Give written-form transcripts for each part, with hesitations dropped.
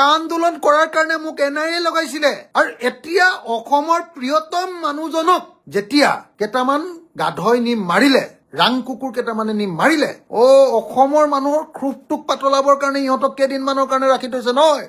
আন্দোলন কৰাৰ কাৰণে মোক NIA লগাইছিলে আৰু এতিয়া অসমৰ প্ৰিয়তম মানুহজনক যেতিয়া কেইটামান গাধই নি মাৰিলে ৰাং কুকুৰ কেইটামানে নি মাৰিলে অসমৰ মানুহৰ ক্ষোভটোক পাতলাবৰ কাৰণে ইহঁতক কেইদিনমানৰ কাৰণে ৰাখি থৈছে নহয়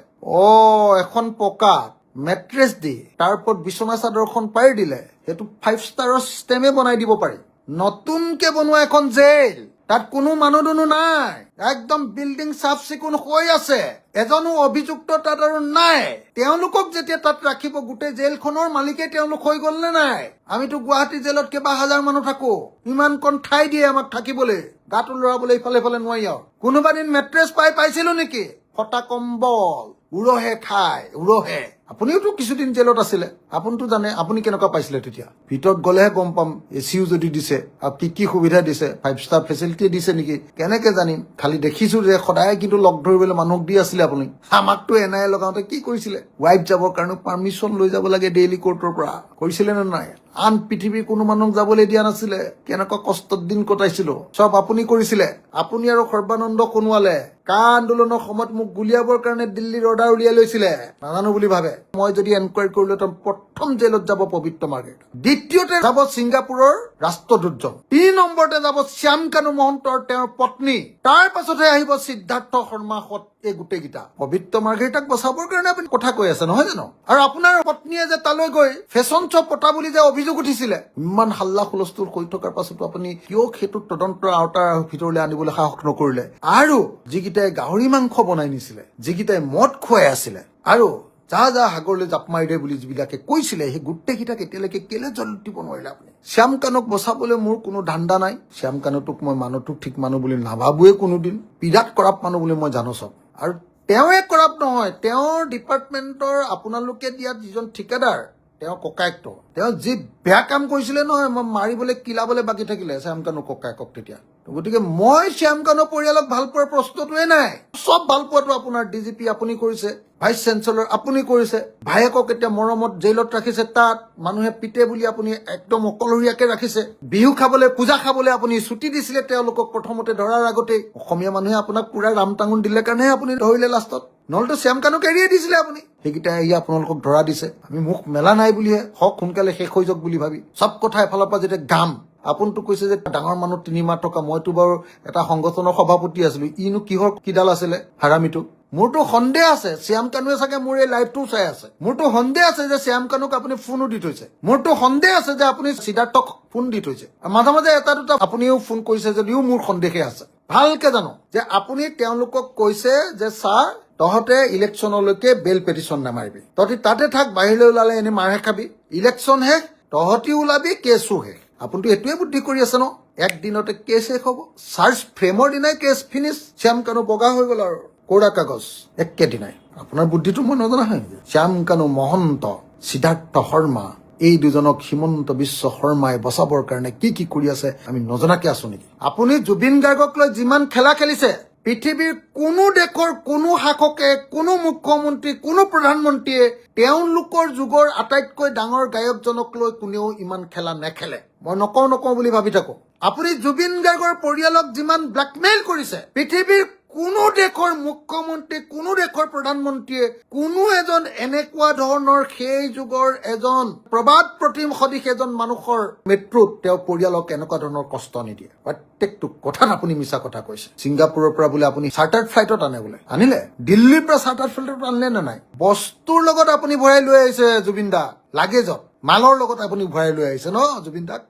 এখন পকাত মেট্ৰেছ দি তাৰ ওপৰত বিচনা চাদৰখন পাৰি দিলে সেইটো 5 ষ্টাৰৰ চিষ্টেমে বনাই দিব পাৰি নতুনকে বনোৱা এখন জেল তাত কোনো মানুহ দুনো নাই একদম বিল্ডিং চাফ চিকুণ হৈ আছে এজনো অভিযুক্ত তাত আৰু নাই তেওঁলোকক যেতিয়া তাত ৰাখিব গোটেই জেলখনৰ মালিকে তেওঁলোক হৈ গ'ল নে নাই আমিতো গুৱাহাটী জেলত কেইবা হাজাৰ মানুহ থাকো ইমানকণ ঠাই দিয়ে আমাক থাকিবলৈ গাটো লৰাবলৈ ইফালে ইফালে নোৱাৰি আৰু কোনোবা দিন মেট্ৰেছ পাইছিলো নেকি ফটা কম্বল উৰহে খাই উৰহে আপুনিওতো কিছুদিন জেলত আছিলে আপুনিতো জানে আপুনি কেনেকুৱা পাইছিলে তেতিয়া ভিতৰত গ'লেহে গম পাম এচিও যদি দিছে আৰু কি সুবিধা দিছে 5 ষ্টাৰ ফেচিলিটি দিছে নেকি কেনেকে জানিম খালি দেখিছো যে সদায় কিন্তু লগ ধৰিবলৈ মানুহক দি আছিলে আপুনি আমাকতো NIA লগাওঁতে কি কৰিছিলে ৱাইফ যাবৰ কাৰণে পাৰ্মিশ্যন লৈ যাব লাগে ডেইলি কোৰ্টৰ পৰা কৰিছিলে নে নাই আন পৃথিৱীৰ কোনো মানুহক যাবলৈ দিয়া নাছিলে কেনেকুৱা কষ্টত দিন কটাইছিলো চব আপুনি কৰিছিলে আপুনি আৰু সৰ্বানন্দ সোণোৱালে কা আন্দোলনৰ সময়ত মোক গুলিয়াবৰ কাৰণে দিল্লীৰ অৰ্ডাৰ উলিয়াই লৈছিলে নাজানো বুলি ভাবে মই যদি এনকুৱাৰী কৰিলো প্ৰথম জেলত যাব পবিত্ৰ মাৰ্ঘেৰিটা দ্বিতীয়তে যাব ছিংগাপুৰৰ ৰাষ্ট্ৰদূতজন 3 নম্বৰতে যাব শ্যাম কানু মহন্তৰ তেওঁৰ পত্নী তাৰ পাছতহে আহিব সিদ্ধাৰ্থ শৰ্মা এই গোটেইকেইটা পবিত্ৰ মাৰ্ঘেৰিটাক বচাবৰ কাৰণে আপুনি কথা কৈ আছে নহয় জানো আৰু আপোনাৰ পত্নীয়ে যে তালৈ গৈ ফেশ্বন শ্ব' পতা বুলি যে অভিযোগ উঠিছিলে ইমান হাল্লা হুলস্থুল হৈ থকাৰ পাছতো আপুনি কিয় সেইটো তদন্তৰ আওতাৰ ভিতৰলৈ আনিবলৈ সাহস নকৰিলে আৰু যিকেইটাই গাহৰি মাংস বনাই নিছিলে যিকেইটাই মদ খুৱাই আছিলে আৰু যা সাগৰলৈ জাপ মাৰি দে বুলি যিবিলাকে কৈছিলে সেই গোটেইকেইটাক এতিয়ালৈকে কেলে জল দিব নোৱাৰিলে আপুনি শ্যাম কানুক বচাবলৈ মোৰ কোনো ধান্দা নাই শ্যাম কানুটোক মই মানুহটোক ঠিক মানুহ বুলি নাভাবোৱে কোনোদিন বিৰাট কৰাপ মানুহ বুলি মই জানো চব আৰু তেওঁৱে কৰাপ নহয় তেওঁৰ ডিপাৰ্টমেণ্টৰ আপোনালোকে দিয়া যিজন ঠিকাদাৰ তেওঁ ককায়েকটো তেওঁ যি বেয়া কাম কৰিছিলে নহয় মই মাৰিবলৈ কিলাবলৈ বাকী থাকিলে শ্যাম কানু ককায়েকক তেতিয়া গতিকে মই শ্যাম কানু পৰিয়ালক ভাল পোৱাৰ প্ৰশ্নটোৱে নাই চব ভাল পোৱাটো আপোনাৰ DGP আপুনি কৰিছে ভাইচ চেঞ্চেলৰ আপুনি কৰিছে ভায়েকক এতিয়া মৰমত জেলত ৰাখিছে তাত মানুহে পিটে বুলি আপুনি একদম অকলশৰীয়াকে ৰাখিছে বিহু খাবলৈ পূজা খাবলৈ আপুনি ছুটি দিছিলে তেওঁলোকক প্ৰথমতে ধৰাৰ আগতে অসমীয়া মানুহে আপোনাক পুৰা ৰামটাঙুন দিলে কাৰণেহে আপুনি ধৰিলে লাষ্টত নহ'লেতো শ্যাম কানুক এৰিয়ে দিছিলে আপুনি সেইকেইটা আপোনালোকক ধৰা দিছে আমি মুখ মেলা নাই বুলিহে হওক সোনকালে শেষ হৈ যাওক বুলি ভাবি চব কথা এফালৰ পৰা যেতিয়া গাম আপুনিতো কৈছে যে ডাঙৰ মানুহ 3 মাহ থকা মইতো বাৰু এটা সংগঠনৰ সভাপতি আছিলো ইনো কিহৰ কিডাল আছিলে হাৰামিটো মোৰতো সন্দেহ আছে শ্যাম কানুৱে চাগে মোৰ এই লাইভটো চাই আছে মোৰতো সন্দেহ আছে যে শ্যাম কানুক আপুনি ফোনো দি থৈছে মোৰতো সন্দেহ আছে যে আপুনি সিদ্ধাৰ্থক ফোন দি থৈছে মাজে মাজে এটা দুটা আপুনিও ফোন কৰিছে যদিও মোৰ সন্দেহে আছে ভালকে জানো যে আপুনি তেওঁলোকক কৈছে যে ছাৰ তহঁতে ইলেকশ্যনলৈকে বেল পেটিশ্যন নামাৰিবি তহঁতি তাতে থাক বাহিৰলৈ ওলালে এনে মাৰহে খাবি ইলেকশ্যন শেষ তহঁতি ওলাবি কেছো শেষ আপুনিতো এইটোৱে বুদ্ধি কৰি আছে ন একদিনতে কেছ শেষ হ'ব চাৰ্জ ফ্ৰেমৰ দিনাই কেছ ফিনিছ শ্যাম কানু বগা হৈ গ'ল আৰু কোৰা কাগজ একেদিনাই আপোনাৰ বুদ্ধিটো মই নজনা হয় শ্যাম কানু মহন্ত সিদ্ধাৰ্থ শৰ্মা এই দুজনক হিমন্ত বিশ্ব শৰ্মাই বচাবৰ কাৰণে কি কৰি আছে আমি নজনাকে আছো নেকি আপুনি জুবিন গাৰ্গক লৈ যিমান খেলা খেলিছে পৃথিৱীৰ কোনো দেশৰ কোনো শাসকে কোনো মুখ্যমন্ত্ৰী কোনো প্ৰধানমন্ত্ৰীয়ে তেওঁলোকৰ যুগৰ আটাইতকৈ ডাঙৰ গায়কজনক লৈ কোনেও ইমান খেলা নেখেলে মই নকওঁ বুলি ভাবি থাকো আপুনি জুবিন গাৰ্গৰ পৰিয়ালক যিমান ব্লেকমেইল কৰিছে পৃথিৱীৰ কোনো দেশৰ মুখ্যমন্ত্ৰী কোনো দেশৰ প্ৰধানমন্ত্ৰীয়ে কোনো এজন এনেকুৱা ধৰণৰ সেই যুগৰ এজন প্ৰবাদ প্ৰতিম সদৃশ এজন মানুহৰ মৃত্যুত তেওঁ পৰিয়ালক এনেকুৱা ধৰণৰ কষ্ট নিদিয়ে প্ৰত্যেকটো কথাত আপুনি মিছা কথা কৈছে ছিংগাপুৰৰ পৰা বোলে আপুনি চাৰ্টাৰ্ড ফ্লাইটত আনে বোলে আনিলে দিল্লীৰ পৰা চাৰ্টাৰ্ড ফ্লাইটত আনিলে নে নাই বস্তুৰ লগত আপুনি ভৰাই লৈ আহিছে জুবিন দা লাগেজত মালৰ লগত আপুনি ভৰাই লৈ আহিছে ন জুবিন দাক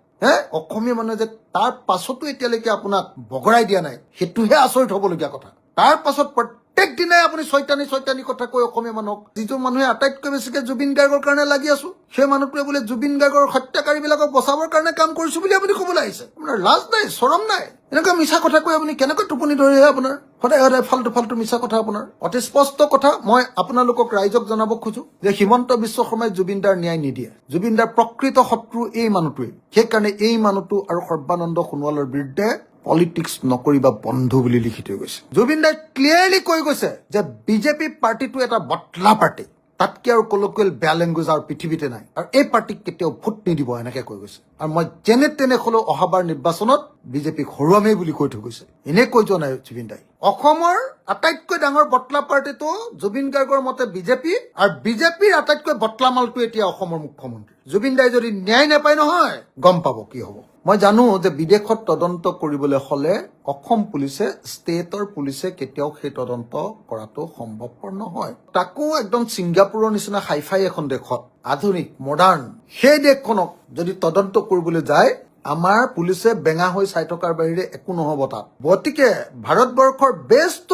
অসমীয়া মানুহে যে তাৰ পাছতো এতিয়ালৈকে আপোনাক বগৰাই দিয়া নাই সেইটোহে আচৰিত হ'বলগীয়া কথা তাৰ পাছত প্ৰত্যেক দিনাই আপুনি ছয়তানি কথা কৈ অসমীয়া মানুহক যিটো মানুহে আটাইতকৈ বেছিকে জুবিন গাৰ্গৰ কাৰণে লাগি আছো সেই মানুহটোৱে বোলে জুবিন গাৰ্গৰ হত্যাকাৰীবিলাকক বচাবৰ কাৰণে কাম কৰিছো বুলি আপুনি ক'বলৈ আহিছে আপোনাৰ লাজ নাই শৰম নাই এনেকুৱা মিছা কথা কৈ আপুনি কেনেকৈ টোপনি ধৰে আপোনাৰ সদায় ফাল্টু মিছা কথা আপোনাৰ অতি স্পষ্ট কথা মই আপোনালোকক ৰাইজক জনাব খোজো যে হিমন্ত বিশ্ব শৰ্মাই জুবিন দাৰ ন্যায় নিদিয়ে জুবিন দাৰ প্ৰকৃত শত্ৰু এই মানুহটোৱে সেইকাৰণে এই মানুহটো আৰু সৰ্বানন্দ সোণোৱালৰ বিৰুদ্ধে পলিটিক্স নকৰিবা বন্ধু বুলি লিখি থৈ গৈছে জুবিন দাই ক্লিয়াৰলি কৈ গৈছে যে বিজেপি পাৰ্টিটো এটা বটলা পাৰ্টি তাতকে আৰু কলকুৱেল বেয়া লেংগুৱেজ আৰু পৃথিৱীতে নাই আৰু এই পাৰ্টিক কেতিয়াও ভোট নিদিব এনেকে কৈ গৈছে আৰু মই যেনে তেনে হলেও অহাবাৰ নিৰ্বাচনত বিজেপিক হৰুৱামেই বুলি কৈ থৈ গৈছে এনেই কৈ যোৱা নাই জুবিন দাই অসমৰ আটাইতকৈ ডাঙৰ বটলা পাৰ্টিটো জুবিন গাৰ্গৰ মতে বিজেপি আৰু বিজেপিৰ আটাইতকৈ বটলা মালটো এতিয়া অসমৰ মুখ্যমন্ত্ৰী জুবিন দাই যদি ন্যায় নাপায় নহয় গম পাব কি হ'ব মই জানো যে বিদেশত তদন্ত কৰিবলৈ হলে অসম পুলিচে ষ্টেটৰ পুলিচে কেতিয়াও সেই তদন্ত কৰাটো সম্ভৱপৰ নহয় তাকো একদম ছিংগাপুৰৰ নিচিনা হাইফাই এখন দেশত আধুনিক মডাৰ্ণ সেই দেশখনক যদি তদন্ত কৰিবলৈ যায় আমাৰ পুলিচে বেঙা হৈ চাই থকাৰ বাহিৰে একো নহব তাত গতিকে ভাৰতবৰ্ষৰ বেষ্ট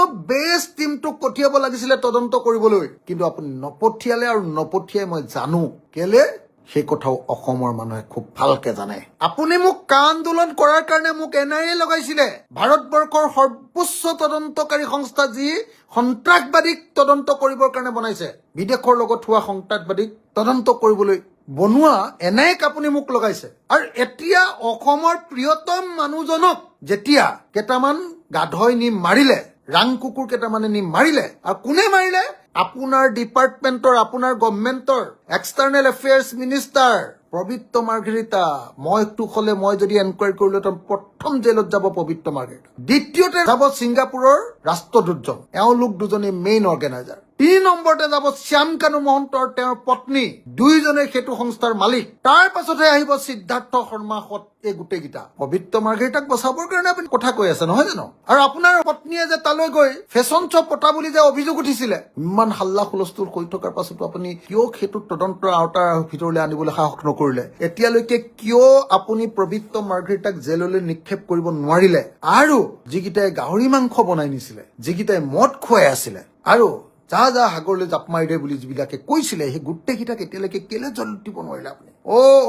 টিমটোক পঠিয়াব লাগিছিলে তদন্ত কৰিবলৈ কিন্তু আপুনি নপঠিয়ালে আৰু নপঠিয়াই মই জানো কেলে সেই কথাও অসমৰ মানুহে খুব ভালকে জানে আপুনি মোক কা আন্দোলন কৰাৰ কাৰণে মোক NIA লগাইছিলে ভাৰতবৰ্ষৰ সৰ্বোচ্চ তদন্তকাৰী সংস্থা যি সন্ত্ৰাসবাদীক তদন্ত কৰিবৰ কাৰণে বনাইছে বিদেশৰ লগত হোৱা সন্ত্ৰাসবাদীক তদন্ত কৰিবলৈ বনোৱা NIAক আপুনি মোক লগাইছে আৰু এতিয়া অসমৰ প্ৰিয়তম মানুহজনক যেতিয়া কেইটামান গাধই নি মাৰিলে ৰাং কুকুৰ কেইটামানে নি মাৰিলে আৰু কোনে মাৰিলে আপোনাৰ ডিপাৰ্টমেণ্টৰ আপোনাৰ গভৰ্ণমেণ্টৰ এক্সটাৰ্নেল এফেয়াৰ্ছ মিনিষ্টাৰ পবিত্ৰ মাৰ্ঘেৰিটা মইতো হলে মই যদি এনকুৱাৰী কৰিলো প্ৰথম জেলত যাব পবিত্ৰ মাৰ্ঘেৰিটা দ্বিতীয়তে যাব ছিংগাপুৰৰ ৰাষ্ট্ৰদূতজন এওঁলোক দুজনে মেইন অৰ্গেনাইজাৰ 3 নম্বৰতে যাব শ্যাম কানু মহন্তৰ তেওঁৰ পত্নী দুইজনে সেইটো সংস্থাৰ মালিক তাৰ পাছতহে আহিব সিদ্ধাৰ্থ শৰ্মা সত এই গোটেইকেইটা পবিত্ৰ মাৰ্ঘেৰিটাক বচাবৰ কাৰণে আপুনি কথা কৈ আছে নহয় জানো আৰু আপোনাৰ পত্নীয়ে যে তালৈ গৈ ফেশ্বন শ্বপ পতা বুলি যে অভিযোগ উঠিছিলে ইমান হাল্লা হুলস্থুল হৈ থকাৰ পাছতো আপুনি কিয় সেইটো তদন্তৰ আওতাৰ ভিতৰলৈ আনিবলৈ সাহস নকৰিলে এতিয়ালৈকে কিয় আপুনি পবিত্ৰ মাৰ্ঘেৰিটাক জেললৈ নিক্ষেপ কৰিব নোৱাৰিলে আৰু যিকেইটাই গাহৰি মাংস বনাই নিছিলে যিকেইটাই মদ খুৱাই আছিলে আৰু যা সাগৰলৈ জাপ মাৰি দে বুলি যিবিলাকে কৈছিলে সেই গোটেইকেইটাক এতিয়ালৈকে কেলে জল দিব নোৱাৰিলে আপুনি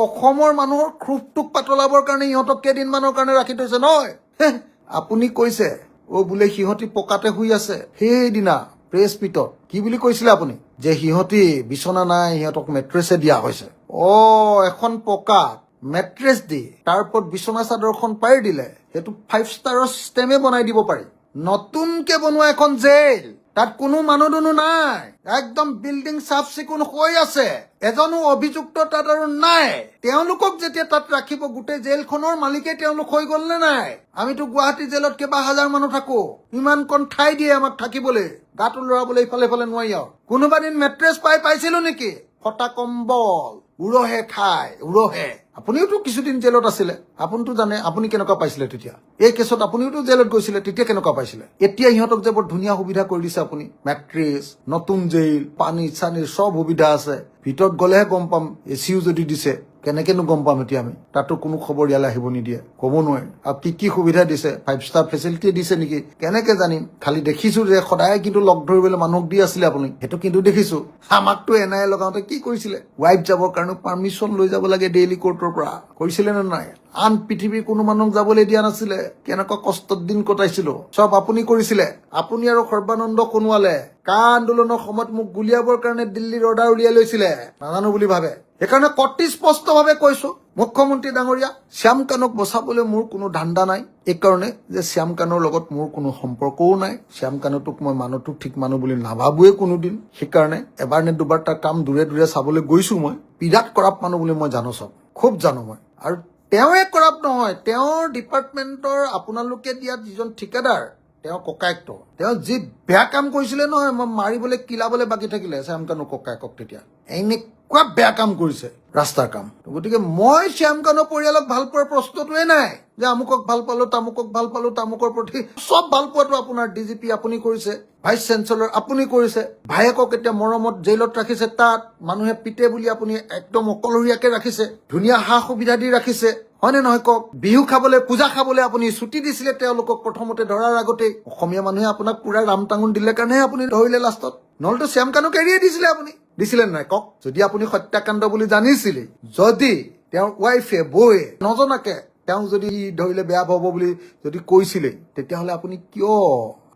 অসমৰ মানুহৰ ক্ষোভটোক পাতলাবৰ কাৰণে ইহঁতক কেইদিনমানৰ কাৰণে ৰাখি থৈছে নহয় আপুনি কৈছে বোলে সিহঁতি পকাতে শুই আছে সেইদিনা প্ৰেছ মিটত কি বুলি কৈছিলে আপুনি যে সিহঁতি বিচনা নাই সিহঁতক মেট্ৰেছে দিয়া হৈছে এখন পকাত মেট্ৰেছ দি তাৰ ওপৰত বিচনা চাদৰখন পাৰি দিলে সেইটো 5 ষ্টাৰৰ চিষ্টেমে বনাই দিব পাৰি নতুনকে বনোৱা এখন জেল তাত কোনো মানুহ দুনো নাই একদম বিল্ডিং চাফ চিকুণ হৈ আছে এজনো অভিযুক্ত তাত আৰু নাই তেওঁলোকক যেতিয়া তাত ৰাখিব গোটেই জেলখনৰ মালিকে তেওঁলোক হৈ গল নে নাই আমিতো গুৱাহাটী জেলত কেইবা হাজাৰ মানুহ থাকো ইমান কণ ঠাই দিয়ে আমাক থাকিবলৈ গাটো লৰাবলৈ ইফালে ইফালে নোৱাৰি আৰু কোনোবা দিন মেট্ৰেছ পাইছিলো নেকি ফটা কম্বল উৰহে খাই উৰহে আপুনিওতো কিছুদিন জেলত আছিলে আপুনিতো জানে আপুনি কেনেকুৱা পাইছিলে তেতিয়া এই কেছত আপুনিওতো জেলত গৈছিলে তেতিয়া কেনেকুৱা পাইছিলে এতিয়া ইহঁতক যে বৰ ধুনীয়া সুবিধা কৰি দিছে আপুনি মেট্ৰেছ নতুন জেইল পানী চানীৰ সব সুবিধা আছে ভিতৰত গলেহে গম পাম এচিও যদি দিছে কেনেকেনো গম পাম এতিয়া আমি তাতো কোনো খবৰ ইয়ালৈ আহিব নিদিয়ে ক'ব নোৱাৰে আৰু কি সুবিধা দিছে 5 ষ্টাৰ ফেচিলিটি দিছে নেকি কেনেকে জানিম খালি দেখিছো যে সদায় কিন্তু লগ ধৰিবলৈ মানুহক দি আছিলে আপুনি সেইটো কিন্তু দেখিছো আমাকতো NIA লগাওঁতে কি কৰিছিলে ৱাইফ যাবৰ কাৰণে পাৰ্মিশ্যন লৈ যাব লাগে ডেইলি কোৰ্টৰ পৰা কৰিছিলে নে নাই আন পৃথিৱীৰ কোনো মানুহক যাবলৈ দিয়া নাছিলে কেনেকুৱা কষ্টত দিন কটাইছিলো চব আপুনি কৰিছিলে আপুনি আৰু সৰ্বানন্দ সোণোৱালে কা আন্দোলনৰ সময়ত মোক গুলিয়াবৰ কাৰণে দিল্লীৰ অৰ্ডাৰ উলিয়াই লৈছিলে নাজানো বুলি ভাবে সেইকাৰণে অতি স্পষ্টভাৱে কৈছো মুখ্যমন্ত্ৰী ডাঙৰীয়া শ্যাম কানুক বচাবলৈ মোৰ কোনো ধান্দা নাই এইকাৰণে যে শ্যাম কানুৰ লগত মোৰ কোনো সম্পৰ্কও নাই শ্যাম কানুটোক মই মানুহটোক ঠিক মানুহ বুলি নাভাবোৱে কোনোদিন সেইকাৰণে এবাৰ নে দুবাৰ তাৰ কাম দূৰে দূৰে চাবলৈ গৈছো মই বিৰাট কৰাপ মানুহ বুলি মই জানো চব খুব জানো মই আৰু তেওঁৱে কৰাপ নহয় তেওঁৰ ডিপাৰ্টমেণ্টৰ আপোনালোকে দিয়া যিজন ঠিকাদাৰ তেওঁ ককায়েকটো তেওঁ যি বেয়া কাম কৰিছিলে নহয় মই মাৰিবলৈ কিলাবলৈ বাকী থাকিলে শ্যাম কানু ককায়েকক তেতিয়া এনেকুৱা বেয়া কাম কৰিছে ৰাস্তাৰ কাম গতিকে মই শ্যাম কানু পৰিয়ালক ভাল পোৱাৰ প্ৰশ্নটোৱে নাই যে আমুকক ভাল পালো তামুকৰ প্ৰতি সব ভাল পোৱাটো আপোনাৰ DGP আপুনি কৰিছে ভাইচ চেঞ্চেলৰ আপুনি কৰিছে ভায়েকক এতিয়া মৰমত জেইলত ৰাখিছে তাত মানুহে পিতে বুলি আপুনি একদম অকলশৰীয়াকে ৰাখিছে ধুনীয়া সা সুবিধা দি ৰাখিছে হয়নে নহয় কওক বিহু খাবলৈ পূজা খাবলৈ আপুনি ছুটি দিছিলে তেওঁলোকক প্ৰথমতে ধৰাৰ আগতে অসমীয়া মানুহে আপোনাক পুৰা ৰামটাঙুন দিলে কাৰণেহে আপুনি ধৰিলে লাষ্টত নহলেতো শ্যাম কানুক এৰিয়ে দিছিলে আপুনি দিছিলে নাই কওক যদি আপুনি হত্যাকাণ্ড বুলি জানিছিলে যদি তেওঁৰ ৱাইফে বৌয়ে নজনাকে তেওঁক যদি ধৰিলে বেয়া পাব বুলি যদি কৈছিলে তেতিয়াহ'লে আপুনি কিয়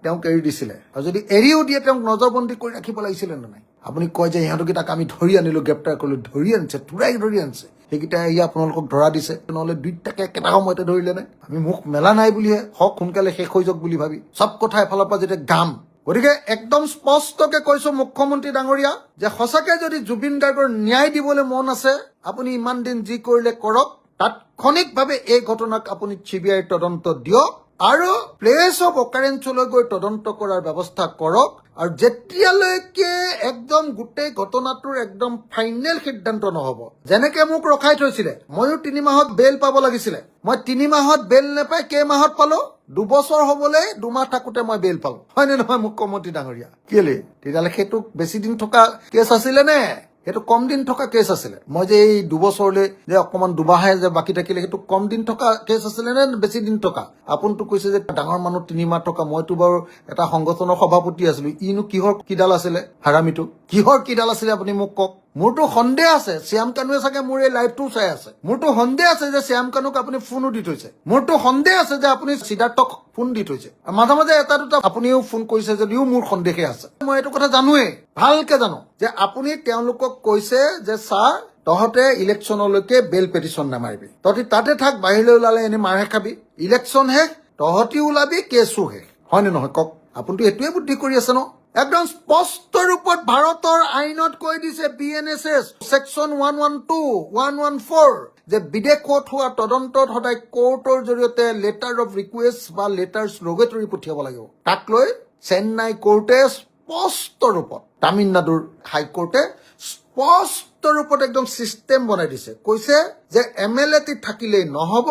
তেওঁক এৰি দিছিলে আৰু যদি এৰিও দিয়ে তেওঁক নজৰবন্দী কৰি ৰাখিব লাগিছিলে নে নাই আপুনি কয় যে ইহঁতকেইটাক আমি ধৰি আনিলো গ্ৰেপ্তাৰ কৰিলো ধৰি আনিছে তুৰাই ধৰি আনিছে সেইকেইটাই আহি আপোনালোকক ধৰা দিছে নহলে দুইটাকে একেটা সময়তে ধৰিলে নাই আমি মুখ মেলা নাই বুলিহে হওক সোনকালে শেষ হৈ যাওক বুলি ভাবি চব কথা এফালৰ পৰা যেতিয়া গাম গতিকে একদম স্পষ্টকে কৈছো মুখ্যমন্ত্ৰী ডাঙৰীয়া যে সঁচাকে যদি জুবিন গাৰ্গৰ ন্যায় দিবলৈ মন আছে আপুনি ইমান দিন যি কৰিলে কৰক, তাৎক্ষণিকভাৱে এই ঘটনাক আপুনি CBI তদন্ত দিয়ক আৰু প্লেচ অফ অকাৰেঞ্চলৈ গৈ তদন্ত কৰাৰ ব্যৱস্থা কৰক। আৰু যেতিয়ালৈকে একদম গোটেই ঘটনাটোৰ একদম ফাইনেল সিদ্ধান্ত নহব, যেনেকে মোক ৰখাই থৈছিলে, ময়ো 3 মাহত বেল পাব লাগিছিলে, মই 3 মাহত বেল নেপাই কেইমাহত পালো? 2 বছৰ হবলৈ 2 মাহ থাকোতে মই বেল পালো, হয়নে নহয় মুখ্যমন্ত্ৰী ডাঙৰীয়া? কেলে তেতিয়াহ'লে সেইটো বেছি দিন থকা কেছ আছিলে নে সেইটো কম দিন থকা কেছ আছিলে? মই যে এই 2 বছৰলৈ যে অকমান দুমাহে যে বাকী থাকিলে সেইটো কম দিন থকা কেছ আছিলে নে বেছি দিন থকা? আপুনিতো কৈছে যে ডাঙৰ মানুহ 3 মাহ থকা, মইতো বাৰু এটা সংগঠনৰ সভাপতি আছিলো, ইনো কিহৰ কিডাল আছিলে হাৰামিটো? কিহৰ কিডাল আছিলে আপুনি মোক কওক। মোৰতো সন্দেহ আছে শ্যাম কানুৱে চাগে মোৰ এই লাইভটো চাই আছে, মোৰতো সন্দেহ আছে যে শ্যাম কানুক আপুনি ফোনো দি থৈছে, মোৰতো সন্দেহ আছে যে আপুনি সিদ্ধাৰ্থক ফোন দি থৈছে, মাজে মাজে এটা দুটা আপুনিও ফোন কৰিছে যদিও মোৰ সন্দেহে আছে। মই এইটো কথা জানোৱেই, ভালকে জানো যে আপুনি তেওঁলোকক কৈছে যে ছাৰ তহঁতে ইলেকশ্যনলৈকে বেল পেটিশ্যন নামাৰিবি, তহঁতি তাতে থাক, বাহিৰলৈ ওলালে এনে মাৰহে খাবি, ইলেকশ্যন শেষ তহঁতি ওলাবি, কেছো শেষ, হয়নে নহয় কওক? আপুনিতো এইটোৱে বুদ্ধি কৰি আছে ন? একদম স্পষ্ট ৰূপত ভাৰতৰ আইনত কৈ দিছে BNSS সেকশ্যন 112, 114 যে বিদেশত হোৱা তদন্তত সদায় কোৰ্টৰ জৰিয়তে লেটাৰ অফ ৰিকুৱেষ্ট বা লেটাৰ ৰগেটৰী পঠিয়াব লাগিব। তাক লৈ চেন্নাই কোৰ্টে স্পষ্ট ৰূপত, তামিলনাডুৰ হাইকোৰ্টে স্পষ্ট ৰূপত একদম চিষ্টেম বনাই দিছে, কৈছে যে MLA থাকিলেই নহব,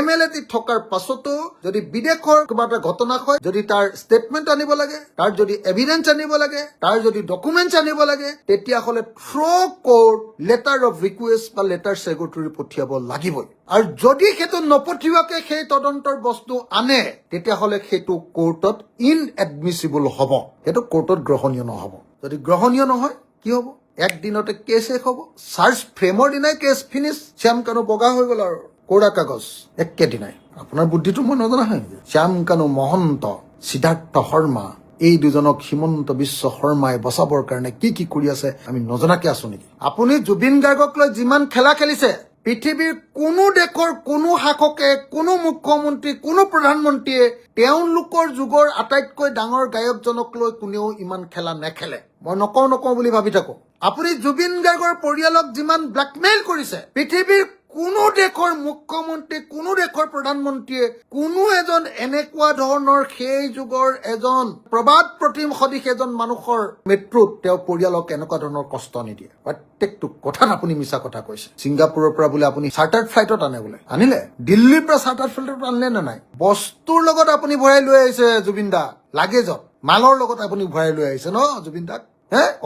MLA থকাৰ পাছতো যদি বিদেশৰ কিবা এটা ঘটনা হয়, যদি তাৰ ষ্টেটমেণ্ট আনিব লাগে, তাৰ যদি এভিডেন্স আনিব লাগে, তাৰ যদি ডকুমেণ্টছ আনিব লাগে, তেতিয়াহ'লে through court letter of request বা লেটাৰ ছেক্ৰেটৰী পঠিয়াব লাগিবই। আৰু যদি সেইটো নপঠিওৱাকে সেই তদন্তৰ বস্তু আনে, তেতিয়াহ'লে সেইটো কোৰ্টত ইনএডমিছিবল হ'ব, সেইটো কোৰ্টত গ্ৰহণীয় নহ'ব। যদি গ্ৰহণীয় নহয় কি হ'ব? একদিনতে কেছ শেষ হ'ব, চাৰ্জ ফ্ৰেমৰ দিনাই কেছ ফিনিছ, শ্যাম কানু বগা হৈ গ'ল আৰু কোৰা কাগজ একেদিনাই। আপোনাৰ বুদ্ধিটো মই নজনা হয় নেকি? শ্যাম কানু মহন্ত, সিদ্ধাৰ্থ শৰ্মা, এই দুজনক হিমন্ত বিশ্ব শৰ্মাই বচাবৰ কাৰণে কি কি কৰি আছে আমি নজনাকে আছো নেকি? আপুনি জুবিন গাৰ্গক লৈ যিমান খেলা খেলিছে, পৃথিৱীৰ কোনো দেশৰ কোনো শাসকে, কোনো মুখ্যমন্ত্ৰী, কোনো প্ৰধানমন্ত্ৰীয়ে তেওঁলোকৰ যুগৰ আটাইতকৈ ডাঙৰ গায়কজনক লৈ কোনেও ইমান খেলা নেখেলে। মই নকওঁ বুলি ভাবি থাকো। আপুনি জুবিন গাৰ্গৰ পৰিয়ালক যিমান ব্লেকমেইল কৰিছে, পৃথিৱীৰ কোনো দেশৰ মুখ্যমন্ত্ৰী, কোনো দেশৰ প্ৰধানমন্ত্ৰীয়ে কোনো এজন এনেকুৱা ধৰণৰ সেই যুগৰ এজন প্ৰবাদ প্ৰতিম সদৃশ এজন মানুহৰ মৃত্যুত তেওঁৰ পৰিয়ালক এনেকুৱা ধৰণৰ কষ্ট নিদিয়ে। প্ৰত্যেকটো কথাত আপুনি মিছা কথা কৈছে। ছিংগাপুৰৰ পৰা বোলে আপুনি চাৰ্টাৰ্ড ফ্লাইটত আনে, বোলে আনিলে? দিল্লীৰ পৰা চাৰ্টাৰ্ড ফ্লাইটত আনিলে নে নাই? বস্তুৰ লগত আপুনি ভৰাই লৈ আহিছে জুবিন দা, লাগেজত মালৰ লগত আপুনি ভৰাই লৈ আহিছে ন জুবিন দাক?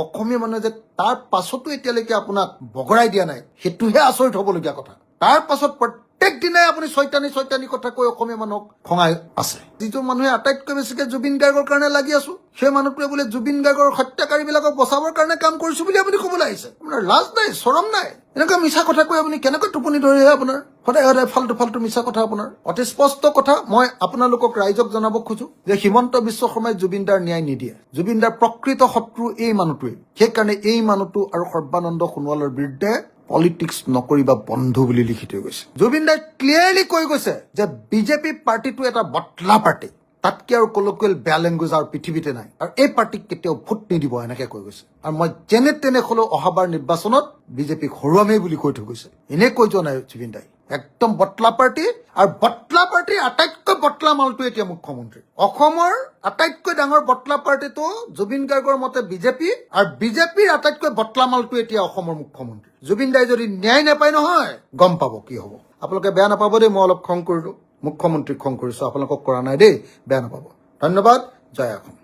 অসমীয়া মানুহে যে তাৰ পাছতো এতিয়ালৈকে আপোনাক বগৰাই দিয়া নাই, সেইটোহে আচৰিত হবলগীয়া কথা। তাৰ পাছত প্ৰত্যেক দিনাই আপুনি ছয়তানি কথা কৈ অসমীয়া মানুহক খঙাই আছে। যিটো মানুহে আটাইতকৈ বেছিকে জুবিন গাৰ্গৰ কাৰণে লাগি আছো, সেই মানুহটোৱে বোলে জুবিন গাৰ্গৰ হত্যাকাৰী বিলাকক বচাবৰ কাৰণে কাম কৰিছো বুলি আপুনি কবলৈ আহিছে। আপোনাৰ লাজ নাই, চৰম নাই? এনেকুৱা মিছা কথা কৈ আপুনি কেনেকৈ টোপনি ধৰিহে আপোনাৰ? সদায় সদায় ফাল্টু মিছা কথা আপোনাৰ। অতি স্পষ্ট কথা মই আপোনালোকক ৰাইজক জনাব খোজো যে হিমন্ত বিশ্ব শৰ্মাই জুবিন দাৰ ন্যায় নিদিয়ে। জুবিন দাৰ প্ৰকৃত শত্ৰু এই মানুহটোৱে। সেইকাৰণে এই মানুহটো আৰু সৰ্বানন্দ সোণোৱালৰ বিৰুদ্ধে পলিটিক্স নকৰিবা বন্ধু বুলি লিখি থৈ গৈছে। জুবিন দাই ক্লিয়াৰলি কৈ গৈছে যে বিজেপি পাৰ্টিটো এটা বটলা পাৰ্টি, তাতকে আৰু কলকুৱেল বেয়া লেংগুৱেজ আৰু পৃথিৱীতে নাই, আৰু এই পাৰ্টিক কেতিয়াও ভোট নিদিব, এনেকে কৈ গৈছে। আৰু মই যেনে তেনে হলেও অহাবাৰ নিৰ্বাচনত বিজেপিক হৰুৱামেই বুলি কৈ থৈ গৈছে। এনে কৈ যোৱা নাই জুবিন দাই। একদম বটলা পাৰ্টি, আৰু বটলা পাৰ্টিৰ আটাইতকৈ বটলা মালটো এতিয়া মুখ্যমন্ত্ৰী। অসমৰ আটাইতকৈ ডাঙৰ বটলা পাৰ্টিটো জুবিন গাৰ্গৰ মতে বিজেপি, আৰু বিজেপিৰ আটাইতকৈ বটলা মালটো এতিয়া অসমৰ মুখ্যমন্ত্ৰী। জুবিন দাই যদি ন্যায় নাপায় নহয়, গম পাব কি হব। আপোনালোকে বেয়া নাপাব দেই, মই অলপ খং কৰিলো, মুখ্যমন্ত্ৰীক খং কৰিছো, আপোনালোকক কৰা নাই দেই, বেয়া নাপাব। ধন্যবাদ, জয় অসম।